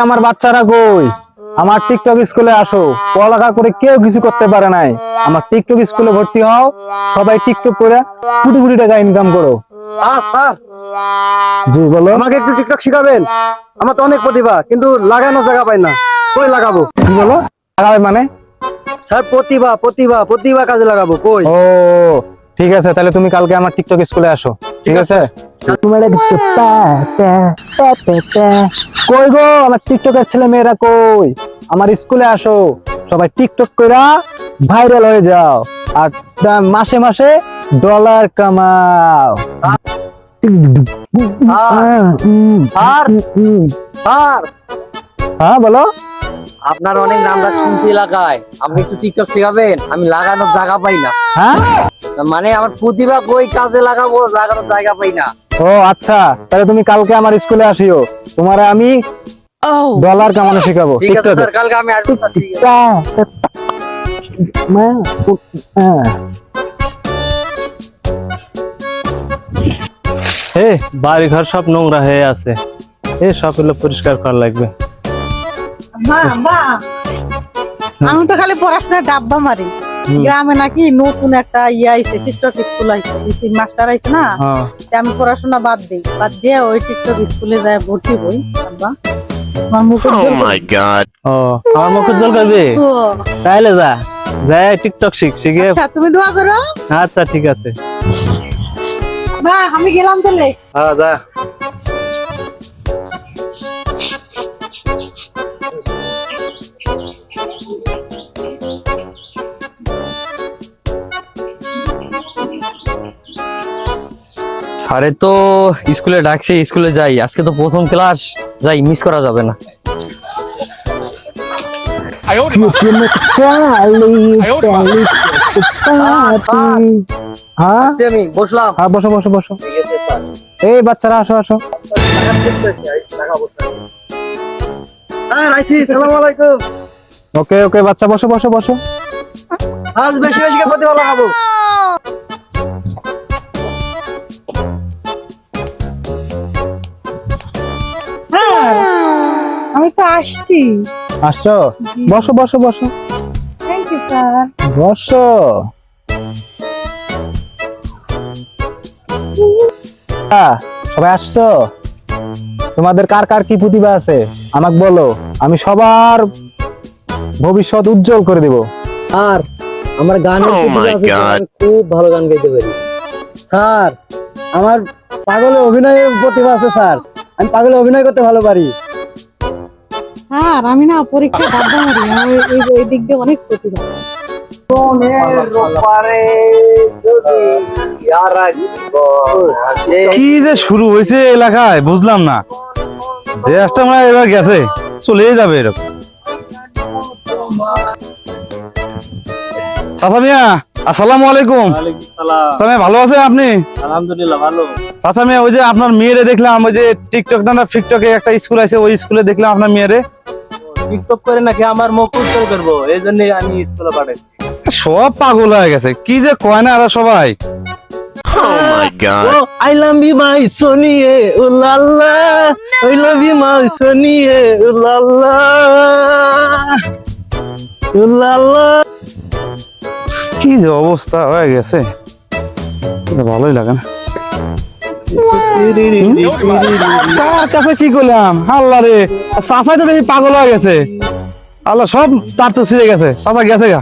আমার বাচ্চারা কই? আমার টিকটক স্কুলে আসো। পড়ালেখা করে কেউ কিছু করতে পারে নাই। আমার টিকটক স্কুলে ভর্তি হও, সবাই টিকটক করে কোটি কোটি টাকা ইনকাম করো। স্যার জি বলো। আমাকে একটু টিকটক শিখাবেন? আমার তো অনেক প্রতিভা, কিন্তু লাগানোর জায়গা পাই না। কই লাগাবো? কি বলো? লাগাবে মানে? স্যার প্রতিভা প্রতিভা প্রতিভা কাজে লাগাবো, কই? ও ঠিক আছে, তাহলে তুমি কালকে আমার টিকটক স্কুলে আসো। ঠিক আছে? কই গো আমার টিকটকের ছেলে মেয়েরা কই? আমার স্কুলে আসো, সবাই টিকটক কইরা ভাইরাল হয়ে যাও আর মাসে মাসে ডলার কামাও। স্যার স্যার হ্যাঁ বলো। আপনার অনেক নাম ডাক শুনছি এলাকায়, আপনি একটু টিকটক শিখাবেন? আমি লাগানোর জায়গা পাই না। হ্যাঁ মানে আমার প্রতিভা কই কাজে লাগাবো, লাগানোর জায়গা পাই না। ও আচ্ছা, তাহলে তুমি কালকে আমার স্কুলে আসিও, তোমার আমি ডলার কামানো শেখাবো। ঠিক আছে টিকটকে। স্যার, কালকে আমি আসবো স্যার। ঠিক আছে। বাড়ি ঘর সব নোংরা হয়ে আছে, সব হলো পরিষ্কার করা লাগবে। মা মা আমি তো খালি পড়াশোনার ডাব্বা মারি। গ্রামে নাকি নতুন একটা আইছে, টিকটক স্কুল আইছে, মাস্টার আইছে না। আমি পড়াশোনা বাদ দিয়ে ওই টিকটক স্কুলে যায় ভর্তি হই। আব্বা আমার মুখে আমার মুখ উজ্জ্বল করবে, তাইলে যা যাই টিকটক শিখে। আচ্ছা তুমি দোয়া করো। আচ্ছা ঠিক আছে, মা আমি গেলাম তাহলে। হ্যাঁ যা। আরে তো স্কুলে ডাকছে, স্কুলে যাই। আজকে তো প্রথম ক্লাস, যাই, মিস করা যাবে না। আমি বসলাম। হ্যাঁ বসো বসো বসো। এই বাচ্চারা আসো আসো। সালাম আলাইকুম। ওকে ওকে বাচ্চা বসো বসো বসো। আজ বেশি বেশি করে প্রতিভা লাগাবো। আমি তো আসছি। আসছো? বসো বসো বসো। Thank you sir. বসো। সবাই আসছো? তোমাদের কার কার কি প্রতিভা আছে আমাকে বলো, আমি সবার ভবিষ্যৎ উজ্জ্বল করে দিব। আর আমার গানের প্রতিভা আছে, আমি খুব ভালো গান গাইতে পারি। স্যার আমার পাগলে অভিনয়ের প্রতিভা আছে স্যার, আমি পাগলে অভিনয় করতে ভালো পারি। স্যার আমি না পরীক্ষা ডাব্বা মারি, আমার এই দিক দিয়ে অনেক প্রতিভা। কি যে শুরু হয়েছে এলাকায় বুঝলাম না, দেশটা মনে হয় এবার গেছে, চলে যাবে এরকম। চাচা মিয়া আসসালামু আলাইকুম। চাচা মিয়া ভালো আছেন আপনি? আলহামদুলিল্লাহ ভালো। চাচা মিয়া ওই যে আপনার মেয়েরে দেখলাম, ওই যে টিকটক না ফিকটকে একটা স্কুল আছে, ওই স্কুলে দেখলাম আপনার মেয়েরে। টিকটক করে নাকি আমার মুখ উজ্জ্বল করবো, এই জন্য আমি স্কুলে পাঠাইছি। সব পাগল হয়ে গেছে, কি যে কয় না এরা সবাই। I love you my Sonie, ooh la la. I love you my Sonie, ooh la la. Ooh la la. কি যে অবস্থা হয়ে গেছে, ভালোই লাগে না। কাছে কি করলাম আল্লাহ রে, চাচাই তো দেখি পাগল হয়ে গেছে। আল্লাহ সব তার তো ছিঁড়ে গেছে, চাচা গেছে গা।